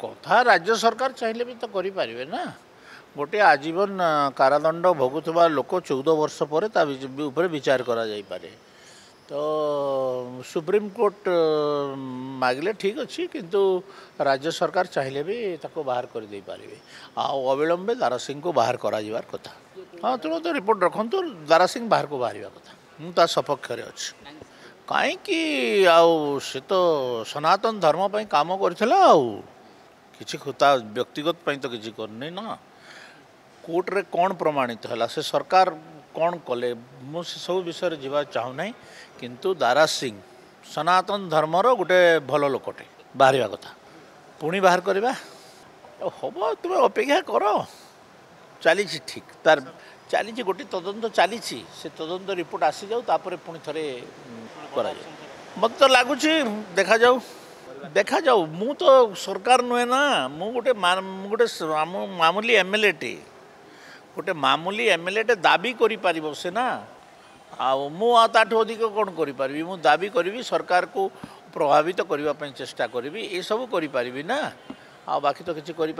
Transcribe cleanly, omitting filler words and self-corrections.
कथा राज्य सरकार चाहिए भी तो करें ना गोटे आजीवन कारादंड भोगुवा लोक 14 वर्ष पर ऊपर विचार करा जाई पारे तो सुप्रीम कोर्ट मागिले ठीक अच्छी किंतु राज्य सरकार चाहिए भी ताको बाहर कर दे पारे अविलंबे दारा सिंह को बाहर करा जिवार कथा हाँ तुम तो रिपोर्ट रखु दारा सिंह बाहर को बाहर कथा मुझे सपक्ष अच्छी कहीं से तो सनातन धर्म पर काम करथिला किसी खुता व्यक्तिगत पई तो किसी करनी ना कोर्ट रे कौन प्रमाणित है से सरकार कौन कले मुझे सब विषय जीवा चाहूना किंतु दारा सिंह सनातन धर्मर गोटे भल लोकटे बाहर कथा पुणी बाहर करवा हम तुम अपेक्षा कर चली ठीक तार चली गोटे तदंत चली से तदंत रिपोर्ट आसी जाऊ तापर पुणी थे मत तो लगुच देखा जाऊ मु तो सरकार नुहे ना मु गोटे मामूली एमएलए टे गोटे मामूली एमएलए टे दाबी करि से ना आठू अधिक कौन करी मु दाबी करी सरकार को प्रभावित करने चेष्टा करी ये सब करी ना बाकी तो किसी करी।